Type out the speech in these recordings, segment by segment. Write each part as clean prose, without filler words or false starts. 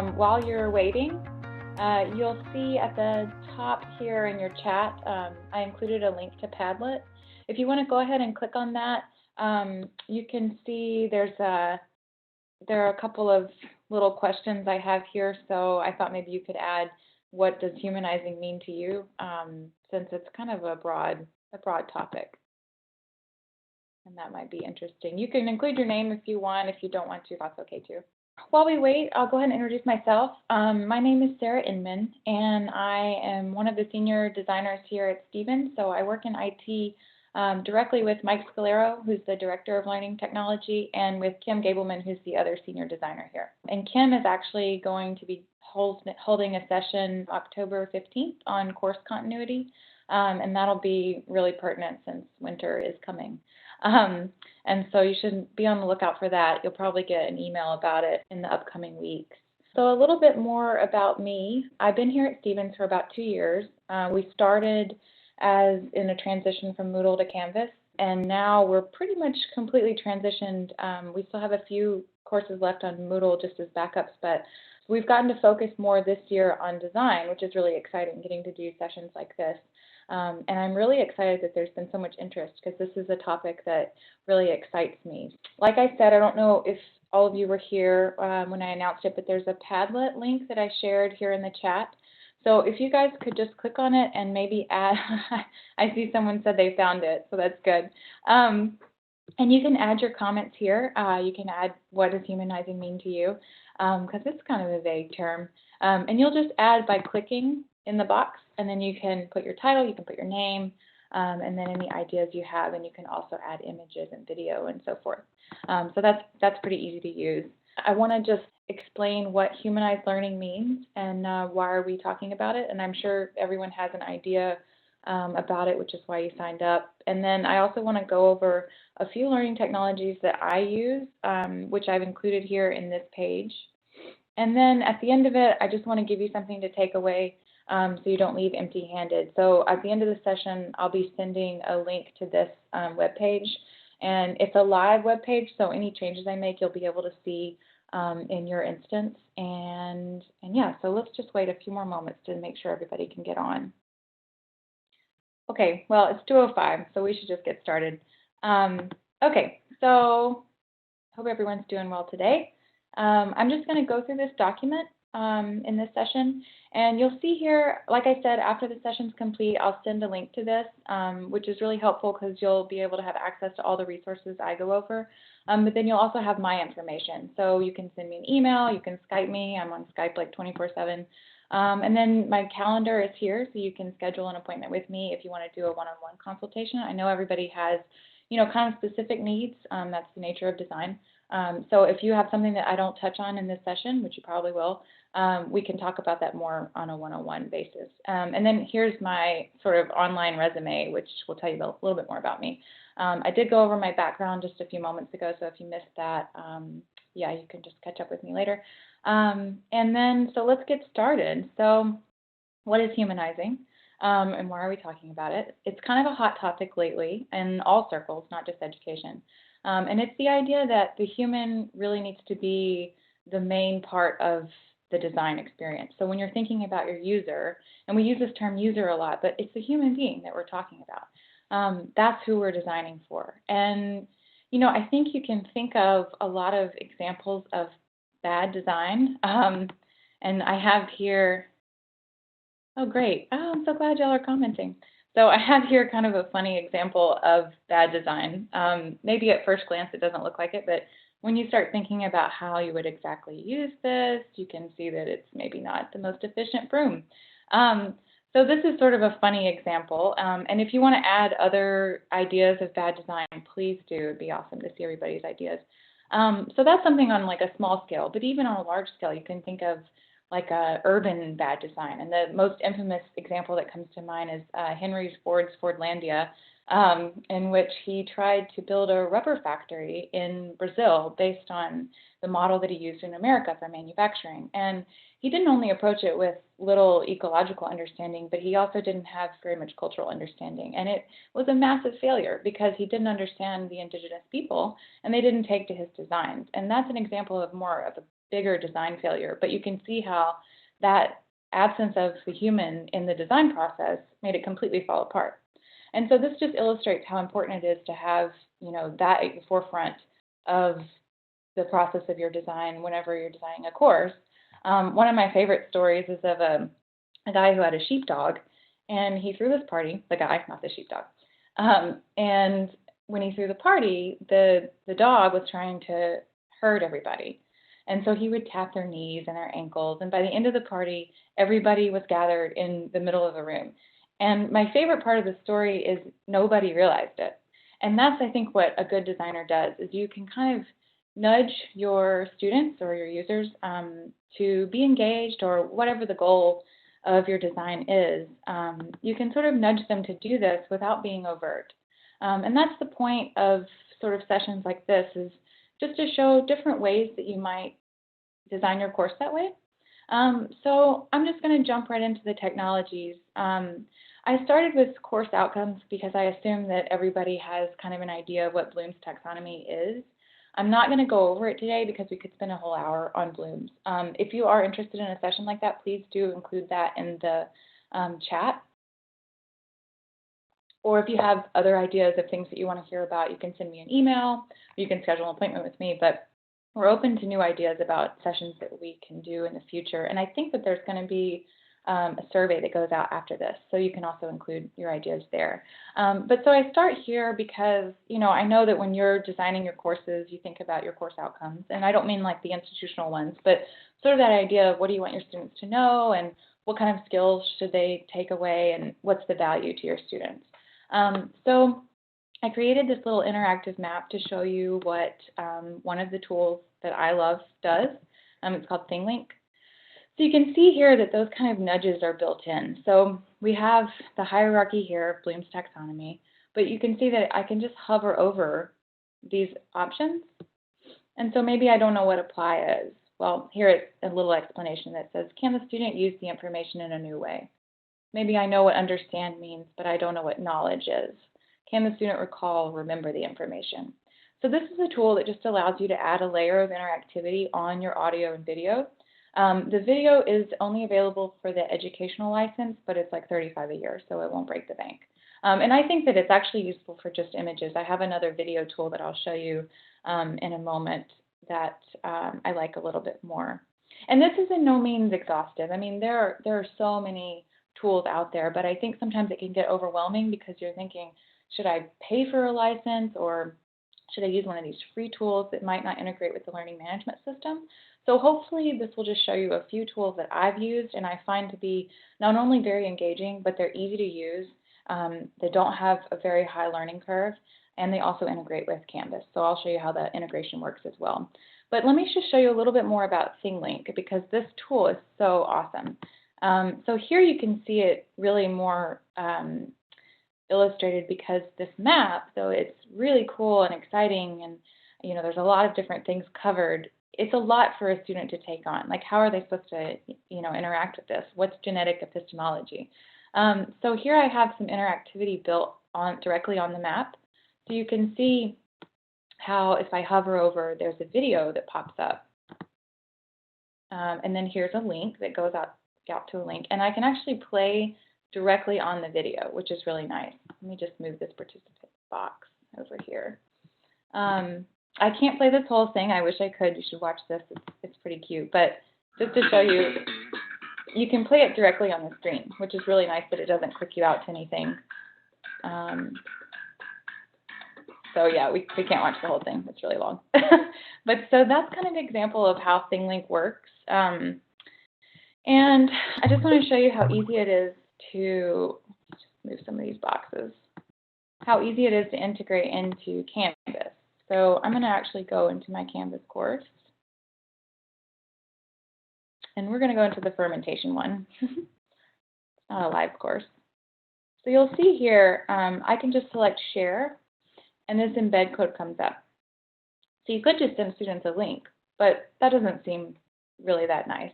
While you're waiting, you'll see at the top here in your chat, I included a link to Padlet. If you want to go ahead and click on that, you can see there are a couple of little questions I have here, so I thought maybe you could add what does humanizing mean to you, since it's kind of a broad topic. And that might be interesting. You can include your name if you want. If you don't want to, that's okay too. While we wait, I'll go ahead and introduce myself. My name is Sarah Inman, and I am one of the senior designers here at Stevens. So I work in IT directly with Mike Scalero, who's the Director of Learning Technology, and with Kim Gableman, who's the other senior designer here. And Kim is actually going to be holding a session October 15th on course continuity, and that'll be really pertinent since winter is coming. And so you should be on the lookout for that. You'll probably get an email about it in the upcoming weeks. So a little bit more about me. I've been here at Stevens for about 2 years. We started as in a transition from Moodle to Canvas, and now we're pretty much completely transitioned. We still have a few courses left on Moodle just as backups, but we've gotten to focus more this year on design, which is really exciting, getting to do sessions like this. And I'm really excited that there's been so much interest because this is a topic that really excites me. Like I said, I don't know if all of you were here when I announced it, but there's a Padlet link that I shared here in the chat. So if you guys could just click on it and maybe add, I see someone said they found it, so that's good. And you can add your comments here. You can add what does humanizing mean to you, because it's kind of a vague term. And you'll just add by clicking in the box, and then you can put your title, you can put your name, and then any ideas you have, and you can also add images and video and so forth. So that's pretty easy to use. I want to just explain what humanized learning means and why are we talking about it, and I'm sure everyone has an idea about it, which is why you signed up. And then I also want to go over a few learning technologies that I use, which I've included here in this page. And then at the end of it, I just want to give you something to take away so you don't leave empty-handed. So at the end of the session, I'll be sending a link to this web page. And it's a live web page, so any changes I make, you'll be able to see in your instance. And yeah, so let's just wait a few more moments to make sure everybody can get on. Okay, well, it's 2:05, so we should just get started. Okay, so hope everyone's doing well today. I'm just going to go through this document in this session, and you'll see here, like I said, after the session's complete, I'll send a link to this, which is really helpful because you'll be able to have access to all the resources I go over, but then you'll also have my information. So you can send me an email, you can Skype me, I'm on Skype like 24/7, and then my calendar is here, so you can schedule an appointment with me if you want to do a one-on-one consultation. I know everybody has, kind of specific needs. That's the nature of design. So if you have something that I don't touch on in this session, which you probably will, we can talk about that more on a one-on-one basis. And then here's my sort of online resume, which will tell you a little bit more about me. I did go over my background just a few moments ago, so if you missed that, yeah, you can just catch up with me later. And then, so let's get started. So what is humanizing? And why are we talking about it? It's kind of a hot topic lately in all circles, not just education. And it's the idea that the human really needs to be the main part of the design experience. So when you're thinking about your user, and we use this term user a lot, but it's the human being that we're talking about. That's who we're designing for. And, I think you can think of a lot of examples of bad design. And I have here, oh, great. Oh, I'm so glad y'all are commenting. So I have here kind of a funny example of bad design. Maybe at first glance it doesn't look like it, but when you start thinking about how you would exactly use this, you can see that it's maybe not the most efficient broom. So this is sort of a funny example. And if you want to add other ideas of bad design, please do. It'd be awesome to see everybody's ideas. So that's something on like a small scale, but even on a large scale, you can think of like a urban bad design. And the most infamous example that comes to mind is Henry Ford's Fordlandia, in which he tried to build a rubber factory in Brazil based on the model that he used in America for manufacturing. And he didn't only approach it with little ecological understanding, but he also didn't have very much cultural understanding. And it was a massive failure because he didn't understand the indigenous people and they didn't take to his designs. And that's an example of more of a bigger design failure. But you can see how that absence of the human in the design process made it completely fall apart. And so this just illustrates how important it is to have, that at the forefront of the process of your design whenever you're designing a course. One of my favorite stories is of a guy who had a sheepdog, and he threw this party, the guy, not the sheepdog. And when he threw the party, the dog was trying to herd everybody. And so he would tap their knees and their ankles. And by the end of the party, everybody was gathered in the middle of the room. And my favorite part of the story is nobody realized it. And that's, I think, what a good designer does, is you can kind of nudge your students or your users to be engaged, or whatever the goal of your design is. You can sort of nudge them to do this without being overt. And that's the point of sort of sessions like this, is just to show different ways that you might design your course that way. So I'm just going to jump right into the technologies. I started with course outcomes because I assume that everybody has kind of an idea of what Bloom's taxonomy is. I'm not going to go over it today because we could spend a whole hour on Bloom's. If you are interested in a session like that, please do include that in the chat. Or if you have other ideas of things that you want to hear about, you can send me an email, or you can schedule an appointment with me. But we're open to new ideas about sessions that we can do in the future. And I think that there's going to be a survey that goes out after this, so you can also include your ideas there. But so I start here because, I know that when you're designing your courses, you think about your course outcomes. And I don't mean like the institutional ones, but sort of that idea of what do you want your students to know, and what kind of skills should they take away, and what's the value to your students. So I created this little interactive map to show you what one of the tools that I love does. It's called ThingLink. So you can see here that those kind of nudges are built in. So we have the hierarchy here, Bloom's taxonomy, but you can see that I can just hover over these options. And so maybe I don't know what apply is. Well, here is a little explanation that says, can the student use the information in a new way? Maybe I know what understand means, but I don't know what knowledge is. Can the student recall, remember the information? So this is a tool that just allows you to add a layer of interactivity on your audio and video. The video is only available for the educational license, but it's like $35 a year, so it won't break the bank. And I think that it's actually useful for just images. I have another video tool that I'll show you in a moment that I like a little bit more. And this is in no means exhaustive. I mean, there are so many tools out there, but I think sometimes it can get overwhelming because you're thinking, should I pay for a license, or should I use one of these free tools that might not integrate with the learning management system? So hopefully this will just show you a few tools that I've used and I find to be not only very engaging, but they're easy to use. They don't have a very high learning curve, and they also integrate with Canvas. So I'll show you how the integration works as well. But let me just show you a little bit more about ThingLink, because this tool is so awesome. So here you can see it really more illustrated, because this map, though it's really cool and exciting, and there's a lot of different things covered, it's a lot for a student to take on. Like, how are they supposed to interact with this? What's genetic epistemology? So here I have some interactivity built directly on the map. So you can see how if I hover over, there's a video that pops up. And then here's a link that goes out to a link, and I can actually play directly on the video, which is really nice. Let me just move this participant box over here. I can't play this whole thing. I wish I could. You should watch this. It's pretty cute. But just to show you, you can play it directly on the screen, which is really nice, but it doesn't click you out to anything. So yeah, we can't watch the whole thing. It's really long. But so that's kind of an example of how ThingLink works. And I just want to show you how easy it is to just move some of these boxes, how easy it is to integrate into Canvas. So I'm going to actually go into my Canvas course, and we're going to go into the fermentation one. It's not a live course. So you'll see here, I can just select share, and this embed code comes up. So you could just send students a link, but that doesn't seem really that nice.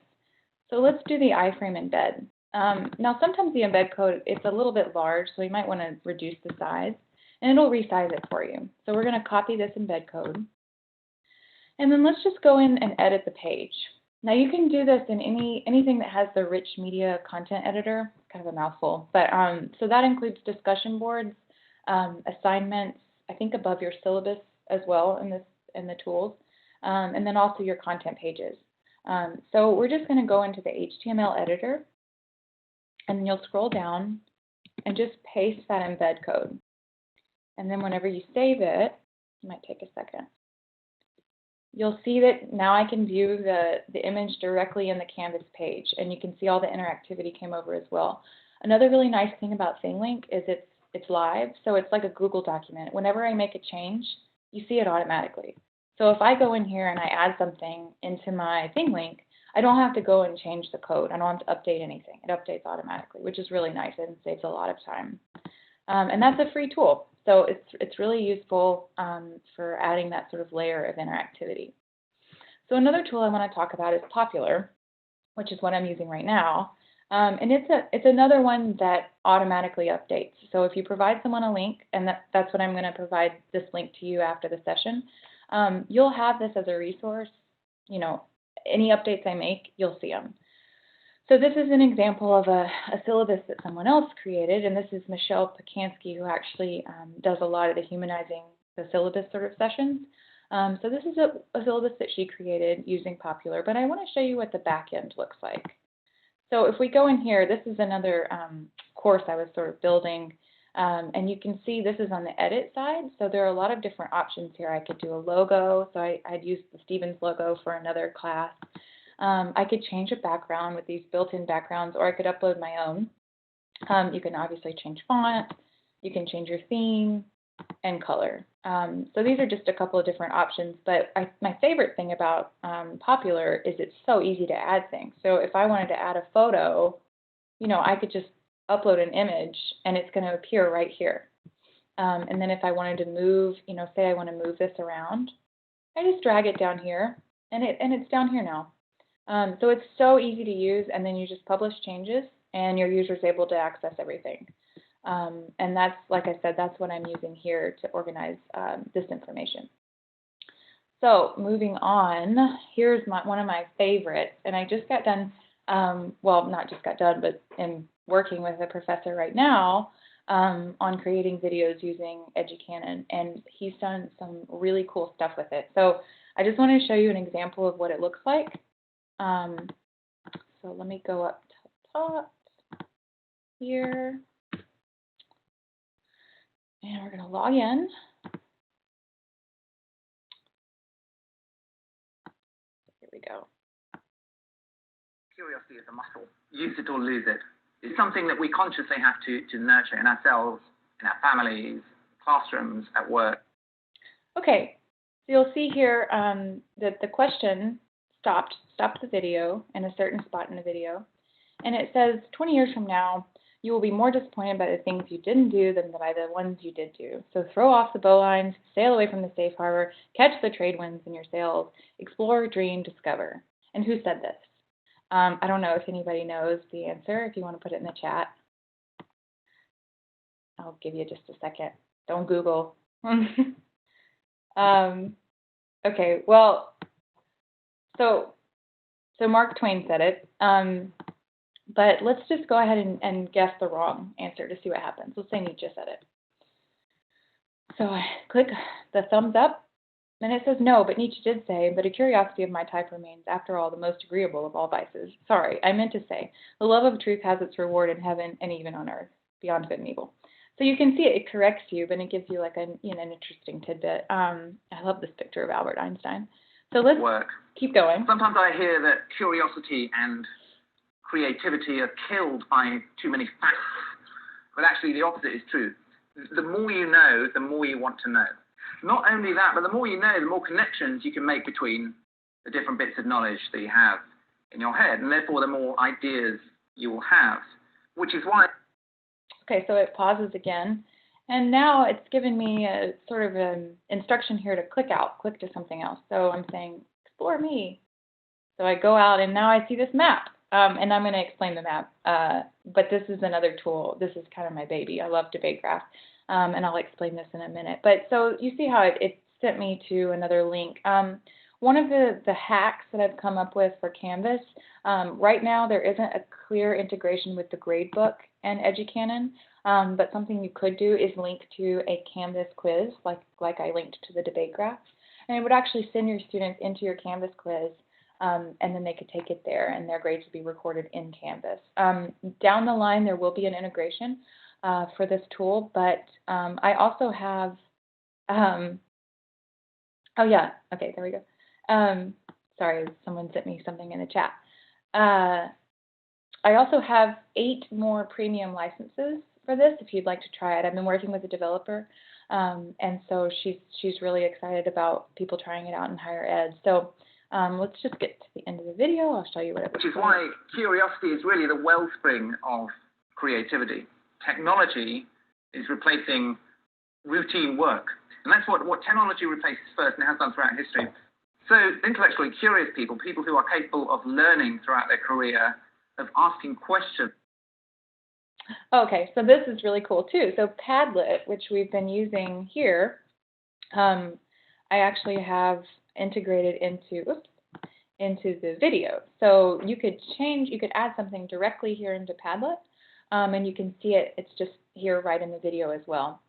So let's do the iframe embed. Now sometimes the embed code, it's a little bit large, so you might want to reduce the size, and it'll resize it for you. So we're going to copy this embed code. And then let's just go in and edit the page. Now you can do this in anything that has the rich media content editor. It's kind of a mouthful, but so that includes discussion boards, assignments, I think above your syllabus as well in the tools, and then also your content pages. So we're just going to go into the HTML editor, and then you'll scroll down and just paste that embed code. And then whenever you save it, it might take a second. You'll see that now I can view the image directly in the Canvas page, and you can see all the interactivity came over as well. Another really nice thing about ThingLink is it's live, so it's like a Google document. Whenever I make a change, you see it automatically. So if I go in here and I add something into my ThingLink, I don't have to go and change the code. I don't have to update anything. It updates automatically, which is really nice and saves a lot of time. And that's a free tool. So it's really useful for adding that sort of layer of interactivity. So another tool I want to talk about is Popular, which is what I'm using right now. And it's another one that automatically updates. So if you provide someone a link, and that's what I'm going to provide this link to you after the session, you'll have this as a resource. You know, any updates I make, you'll see them. So this is an example of a syllabus that someone else created, and this is Michelle Pacansky, who actually does a lot of the Humanizing the Syllabus sort of sessions. So this is a syllabus that she created using Popular, but I want to show you what the back end looks like. So if we go in here, this is another course I was sort of building, and you can see this is on the edit side. So there are a lot of different options here. I could do a logo, so I'd use the Stevens logo for another class. I could change a background with these built-in backgrounds, or I could upload my own. You can obviously change font, you can change your theme, and color. So these are just a couple of different options, but my favorite thing about Popular is it's so easy to add things. So if I wanted to add a photo, you know, I could just upload an image and it's going to appear right here. And then if I wanted to move, you know, say I want to move this around, I just drag it down here and it's down here now. So it's so easy to use, and then you just publish changes and your user's able to access everything. And that's, like I said, that's what I'm using here to organize this information. So moving on, here's one of my favorites, and I just got done, well, not just got done, but am working with a professor right now on creating videos using Educanon, and he's done some really cool stuff with it. So I just want to show you an example of what it looks like. So let me go up to the top here, and we're going to log in. Here we go. Curiosity is a muscle. Use it or lose it. It's something that we consciously have to nurture in ourselves, in our families, classrooms, at work. Okay, so you'll see here that the question stopped the video in a certain spot in the video, and it says 20 years from now you will be more disappointed by the things you didn't do than by the ones you did do. So throw off the bowlines, sail away from the safe harbor, catch the trade winds in your sails, explore, dream, discover. And who said this? I don't know if anybody knows the answer. If you want to put it in the chat, I'll give you just a second. Don't Google. Okay, well, so Mark Twain said it, but let's just go ahead and guess the wrong answer to see what happens. Let's say Nietzsche said it. So I click the thumbs up, and it says no, but Nietzsche did say, but a curiosity of my type remains, after all, the most agreeable of all vices. Sorry, I meant to say, the love of truth has its reward in heaven and even on earth, beyond good and evil. So you can see it corrects you, but it gives you like an interesting tidbit. I love this picture of Albert Einstein. So let's keep going. Sometimes I hear that curiosity and creativity are killed by too many facts, but actually the opposite is true. The more you know, the more you want to know. Not only that, but the more you know, the more connections you can make between the different bits of knowledge that you have in your head, and therefore the more ideas you will have, which is why... Okay, so it pauses again, and now it's given me a sort of an instruction here to click to something else. So I'm saying, explore me. So I go out, and now I see this map, and I'm going to explain the map, but this is another tool. This is kind of my baby. I love DebateGraph, and I'll explain this in a minute. But so you see how it sent me to another link. one of the hacks that I've come up with for Canvas, right now there isn't a clear integration with the gradebook and Educanon, but something you could do is link to a Canvas quiz, like I linked to the debate graph, and it would actually send your students into your Canvas quiz, and then they could take it there, and their grades would be recorded in Canvas. Down the line, there will be an integration for this tool, but I also have, oh yeah, okay, there we go. Sorry, someone sent me something in the chat. I also have 8 more premium licenses for this if you'd like to try it. I've been working with a developer, and so she's really excited about people trying it out in higher ed. So let's just get to the end of the video. I'll show you what it looks like. Which is why curiosity is really the wellspring of creativity. Technology is replacing routine work. And that's what technology replaces first, and it has done throughout history. So intellectually curious people, people who are capable of learning throughout their career, of asking questions. Okay, so this is really cool too. So Padlet, which we've been using here, I actually have integrated into the video. So you could add something directly here into Padlet, and you can see it. It's just here right in the video as well.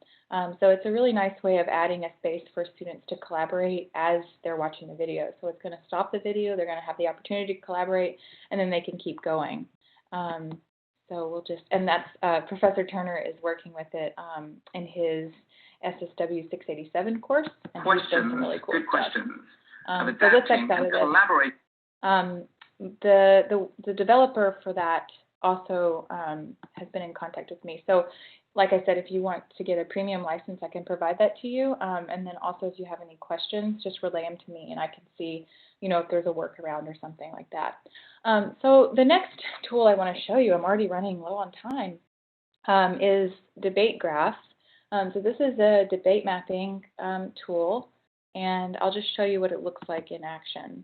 So it's a really nice way of adding a space for students to collaborate as they're watching the video. So it's going to stop the video, they're going to have the opportunity to collaborate, and then they can keep going. So we'll just, and that's, Professor Turner is working with it in his SSW 687 course. And questions, he's done some really cool good stuff. questions. So let's check that out. The developer for that also has been in contact with me. So like I said, if you want to get a premium license, I can provide that to you. And then also if you have any questions, just relay them to me and I can see, you know, if there's a workaround or something like that. So the next tool I want to show you, I'm already running low on time, is Debate Graph. So this is a debate mapping tool, and I'll just show you what it looks like in action.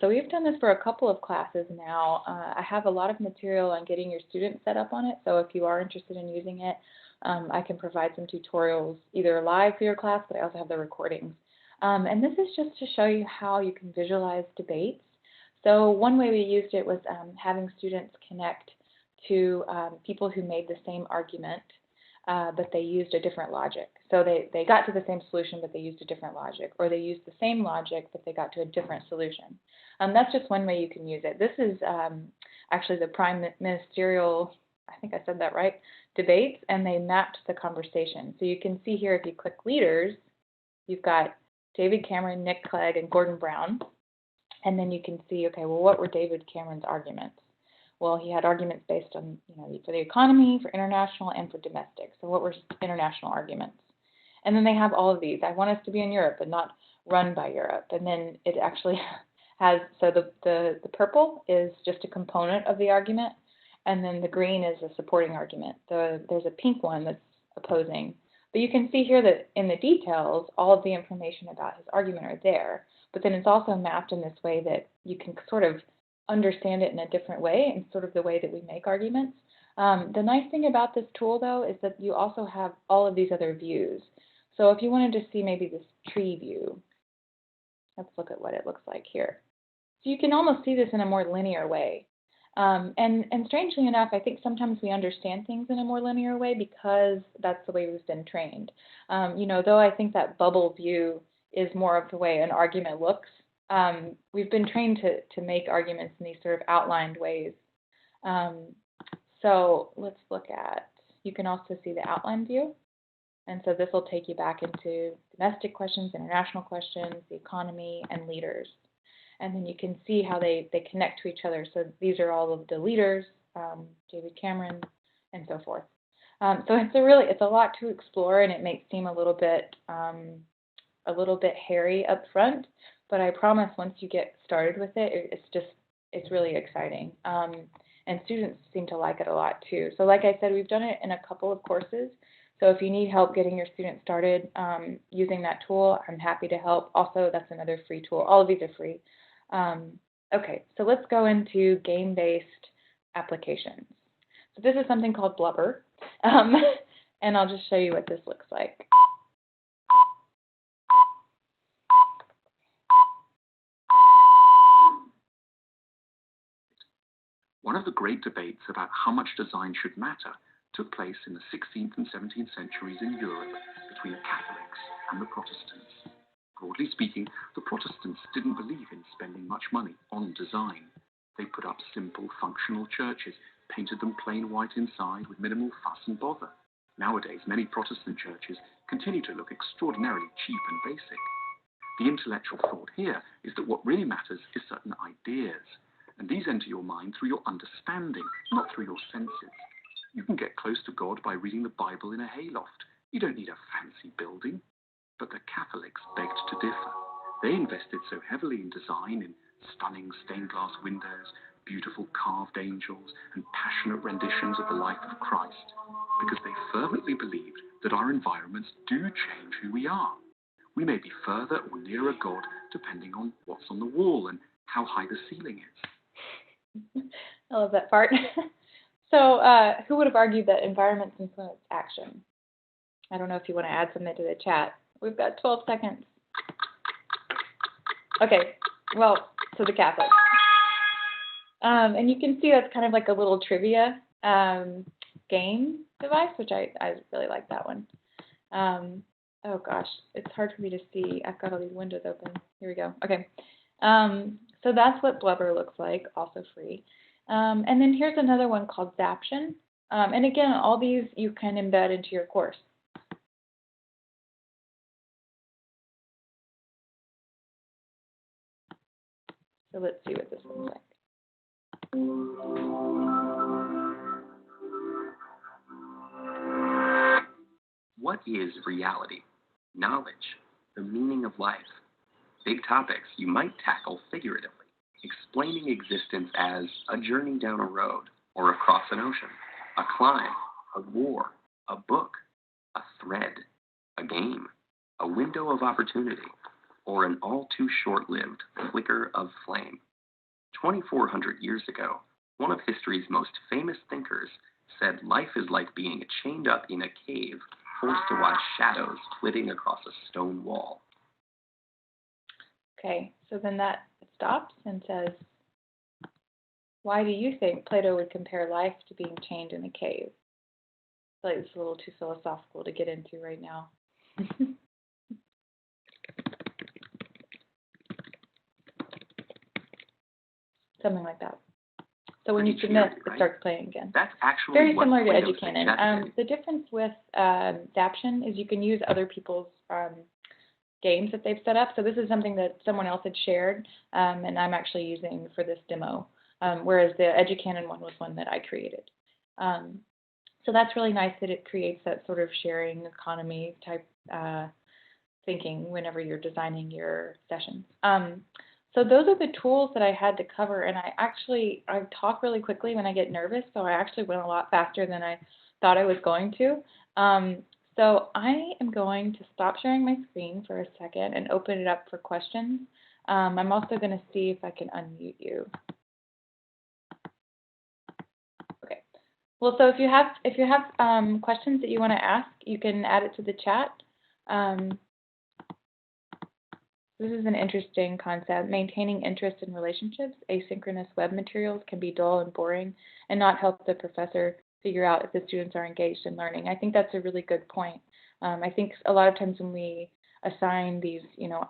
So we've done this for a couple of classes now. I have a lot of material on getting your students set up on it, so if you are interested in using it, I can provide some tutorials either live for your class, but I also have the recordings. And this is just to show you how you can visualize debates. So one way we used it was having students connect to people who made the same argument, but they used a different logic. So they got to the same solution, but they used a different logic, or they used the same logic, but they got to a different solution. That's just one way you can use it. This is actually the prime ministerial, I think I said that right, debates, and they mapped the conversation. So you can see here, if you click leaders, you've got David Cameron, Nick Clegg, and Gordon Brown. And then you can see, okay, well, what were David Cameron's arguments? Well, he had arguments based on, you know, for the economy, for international, and for domestic. So what were international arguments? And then they have all of these. I want us to be in Europe and not run by Europe. And then it actually has, so the purple is just a component of the argument, and then the green is a supporting argument. There's a pink one that's opposing. But you can see here that in the details, all of the information about his argument are there. But then it's also mapped in this way that you can sort of understand it in a different way, and sort of the way that we make arguments. The nice thing about this tool, though, is that you also have all of these other views. So if you wanted to see maybe this tree view, let's look at what it looks like here. So you can almost see this in a more linear way. And strangely enough, I think sometimes we understand things in a more linear way because that's the way we've been trained. You know, though I think that bubble view is more of the way an argument looks, we've been trained to make arguments in these sort of outlined ways. So let's look at, you can also see the outline view. And so this will take you back into domestic questions, international questions, the economy, and leaders. And then you can see how they connect to each other. So these are all of the leaders, David Cameron, and so forth. So it's a lot to explore, and it may seem a little bit hairy up front, but I promise once you get started with it, it's really exciting. And students seem to like it a lot too. So like I said, we've done it in a couple of courses. So if you need help getting your students started using that tool, I'm happy to help. Also, that's another free tool. All of these are free. Okay, so let's go into game-based applications. So this is something called Blubber, and I'll just show you what this looks like. One of the great debates about how much design should matter took place in the 16th and 17th centuries in Europe between the Catholics and the Protestants. Broadly speaking, the Protestants didn't believe in spending much money on design. They put up simple, functional churches, painted them plain white inside with minimal fuss and bother. Nowadays, many Protestant churches continue to look extraordinarily cheap and basic. The intellectual thought here is that what really matters is certain ideas, and these enter your mind through your understanding, not through your senses. You can get close to God by reading the Bible in a hayloft. You don't need a fancy building. But the Catholics begged to differ. They invested so heavily in design, in stunning stained glass windows, beautiful carved angels, and passionate renditions of the life of Christ, because they fervently believed that our environments do change who we are. We may be further or nearer God depending on what's on the wall and how high the ceiling is. I love that part. So who would have argued that environments influence action? I don't know if you want to add something to the chat. We've got 12 seconds. Okay, well, so the Catholics. And you can see that's kind of like a little trivia game device, which I really like that one. Oh gosh, it's hard for me to see. I've got all these windows open. Here we go. Okay. So that's what Blubber looks like, also free. And then here's another one called Zaption. And again, all these you can embed into your course. So let's see what this looks like. What is reality? Knowledge, the meaning of life. Big topics you might tackle figuratively, explaining existence as a journey down a road or across an ocean, a climb, a war, a book, a thread, a game, a window of opportunity, or an all too short-lived flicker of flame. 2,400 years ago, one of history's most famous thinkers said life is like being chained up in a cave, forced to watch shadows flitting across a stone wall. Okay, so then that stops and says, why do you think Plato would compare life to being chained in a cave? I feel like it's a little too philosophical to get into right now. Something like that. So when you submit, it starts playing again. That's actually very similar to Plato Educanon. The difference with Zaption is you can use other people's games that they've set up. So this is something that someone else had shared, and I'm actually using for this demo, whereas the Educanon one was one that I created. So that's really nice that it creates that sort of sharing economy type thinking whenever you're designing your sessions. So those are the tools that I had to cover, and I talk really quickly when I get nervous, so I actually went a lot faster than I thought I was going to. So I am going to stop sharing my screen for a second and open it up for questions. I'm also going to see if I can unmute you. Okay. Well, so if you have questions that you want to ask, you can add it to the chat. This is an interesting concept. Maintaining interest in relationships. Asynchronous web materials can be dull and boring and not help the professor figure out if the students are engaged in learning. I think that's a really good point. I think a lot of times when we assign these,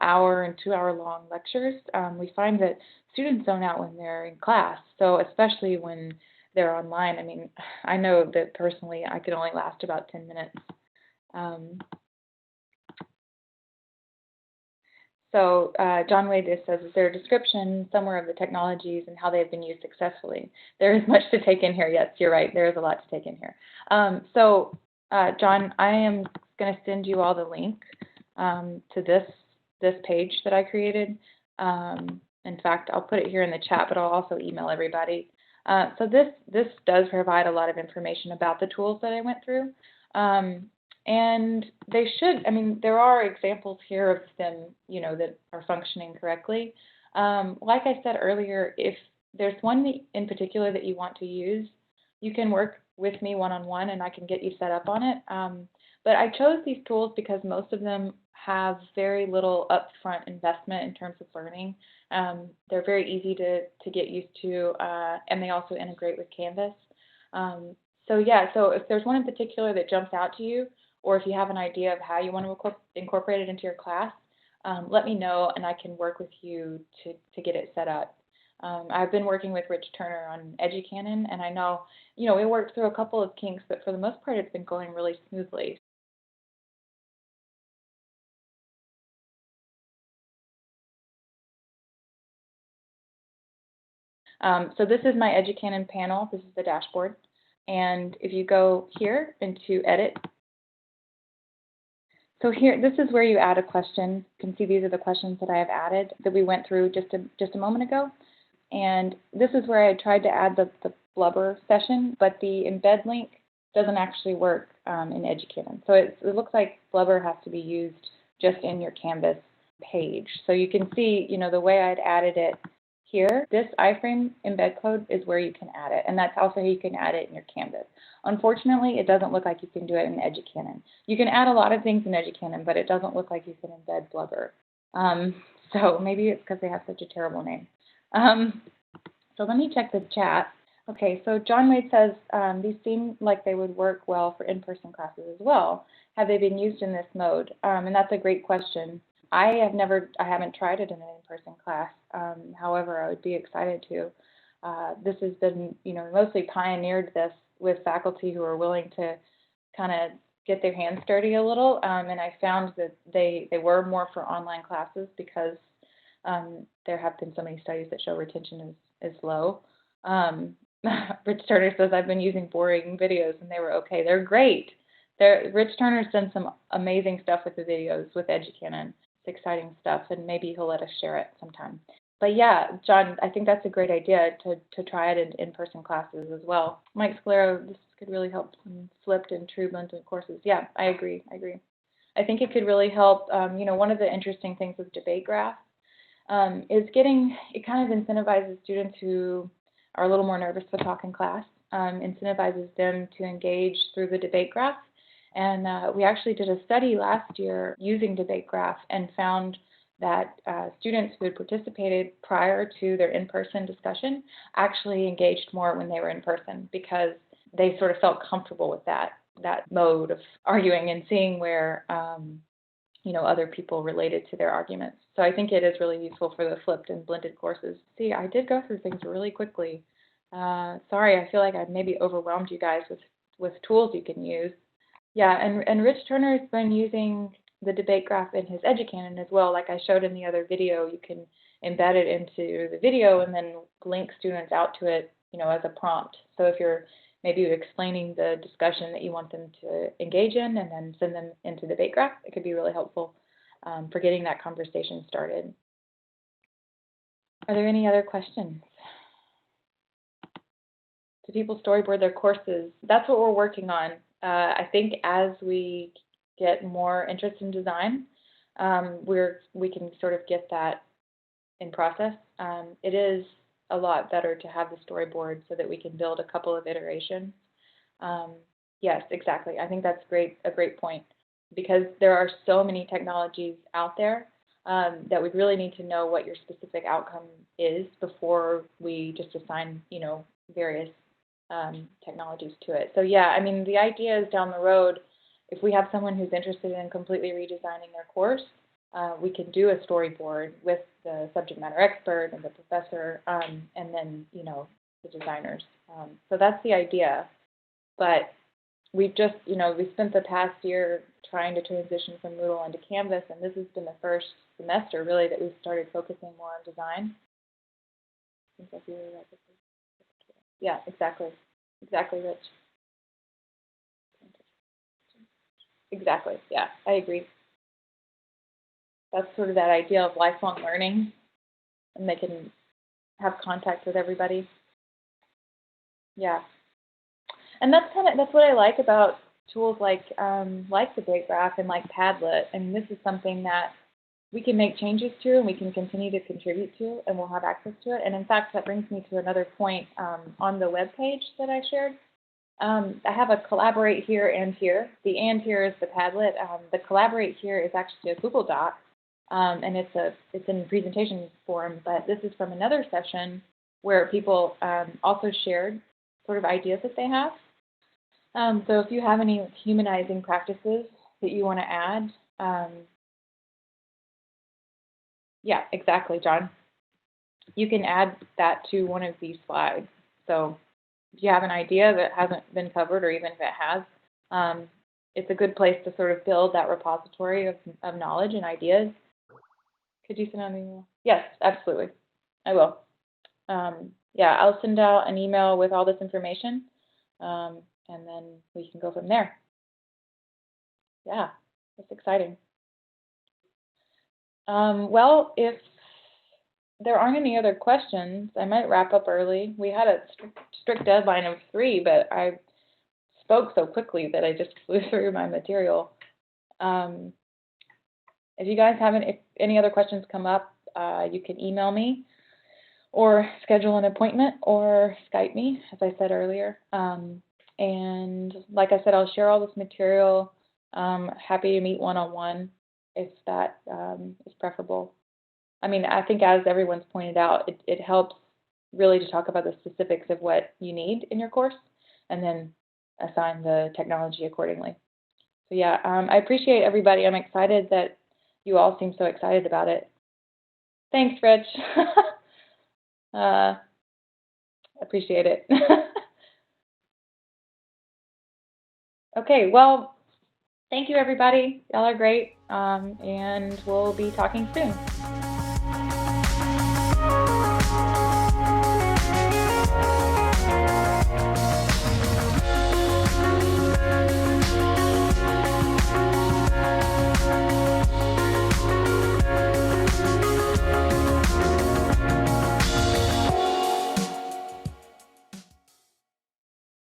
hour and 2 hour long lectures, we find that students zone out when they're in class. So especially when they're online. I mean, I know that personally I could only last about 10 minutes. So John Wade says, is there a description somewhere of the technologies and how they've been used successfully? There is much to take in here. Yes, you're right. There is a lot to take in here. So John, I am going to send you all the link to this page that I created. In fact, I'll put it here in the chat, but I'll also email everybody. So this does provide a lot of information about the tools that I went through. And they should, there are examples here of them, that are functioning correctly. Like I said earlier, if there's one in particular that you want to use, you can work with me one-on-one and I can get you set up on it. But I chose these tools because most of them have very little upfront investment in terms of learning. They're very easy to get used to, and they also integrate with Canvas. So yeah, so if there's one in particular that jumps out to you, or if you have an idea of how you want to incorporate it into your class, let me know and I can work with you to get it set up. I've been working with Rich Turner on Educanon, and I know, we worked through a couple of kinks, but for the most part, it's been going really smoothly. So this is my Educanon panel. This is the dashboard. And if you go here into Edit, so here, this is where you add a question. You can see these are the questions that I have added that we went through just a moment ago. And this is where I tried to add the Blubber session, but the embed link doesn't actually work in Educanon. So it looks like Blubber has to be used just in your Canvas page. So you can see, the way I'd added it here, this iframe embed code is where you can add it, and that's also how you can add it in your Canvas. Unfortunately, it doesn't look like you can do it in Educanon. You can add a lot of things in Educanon, but it doesn't look like you can embed Blubber. So maybe it's because they have such a terrible name. So let me check the chat. Okay, so John Wade says, these seem like they would work well for in-person classes as well. Have they been used in this mode? And that's a great question. I haven't tried it in an in-person class. However, I would be excited to. This has been, mostly pioneered this with faculty who are willing to kind of get their hands dirty a little. And I found that they were more for online classes because there have been so many studies that show retention is low. Rich Turner says, I've been using boring videos and they were okay. They're great. Rich Turner's done some amazing stuff with the videos with Educanon. It's exciting stuff, and maybe he'll let us share it sometime. But yeah, John, I think that's a great idea to try it in in-person classes as well. Mike Scalero, this could really help some flipped and true blended courses. Yeah, I agree. I think it could really help. One of the interesting things with debate graph is it kind of incentivizes students who are a little more nervous to talk in class, incentivizes them to engage through the debate graph. And we actually did a study last year using debate graph and found that students who had participated prior to their in-person discussion actually engaged more when they were in person because they sort of felt comfortable with that mode of arguing and seeing where other people related to their arguments. So I think it is really useful for the flipped and blended courses. See, I did go through things really quickly. Sorry, I feel like I've maybe overwhelmed you guys with tools you can use. Yeah, and Rich Turner's been using the debate graph in his Educanon as well. Like I showed in the other video, you can embed it into the video and then link students out to it, as a prompt. So if you're maybe explaining the discussion that you want them to engage in and then send them into debate graph, it could be really helpful for getting that conversation started. Are there any other questions? Do people storyboard their courses? That's what we're working on. I think as we get more interest in design, we can sort of get that in process. It is a lot better to have the storyboard so that we can build a couple of iterations. Yes, exactly. I think that's a great point because there are so many technologies out there that we really need to know what your specific outcome is before we just assign, various technologies to it. So yeah, I mean, the idea is down the road, if we have someone who's interested in completely redesigning their course, we can do a storyboard with the subject matter expert and the professor, and then, the designers. So that's the idea. But we've just, we spent the past year trying to transition from Moodle into Canvas, and this has been the first semester, really, that we've started focusing more on design. Yeah, exactly. Exactly, Rich. Exactly, yeah, I agree. That's sort of that idea of lifelong learning, and they can have contact with everybody. Yeah. And that's what I like about tools like the Date Graph and like Padlet. I mean, this is something that we can make changes to and we can continue to contribute to, and we'll have access to it. And in fact, that brings me to another point on the web page that I shared. I have a collaborate here and here. The and here is the Padlet. The collaborate here is actually a Google Doc, and it's in presentation form, but this is from another session where people also shared sort of ideas that they have. So if you have any humanizing practices that you want to add, yeah, exactly, John. You can add that to one of these slides. So if you have an idea that hasn't been covered, or even if it has, it's a good place to sort of build that repository of knowledge and ideas. Could you send out an email? Yes, absolutely. I will. Yeah, I'll send out an email with all this information, and then we can go from there. Yeah, that's exciting. Well, if there aren't any other questions, I might wrap up early. We had a strict deadline of 3, but I spoke so quickly that I just flew through my material. If you guys have any other questions come up, you can email me or schedule an appointment or Skype me, as I said earlier. And like I said, I'll share all this material. Happy to meet one-on-one if that is preferable. I mean, I think as everyone's pointed out, it helps really to talk about the specifics of what you need in your course and then assign the technology accordingly. So yeah, I appreciate everybody. I'm excited that you all seem so excited about it. Thanks, Rich. Appreciate it. Okay, well, thank you, everybody. Y'all are great, and we'll be talking soon.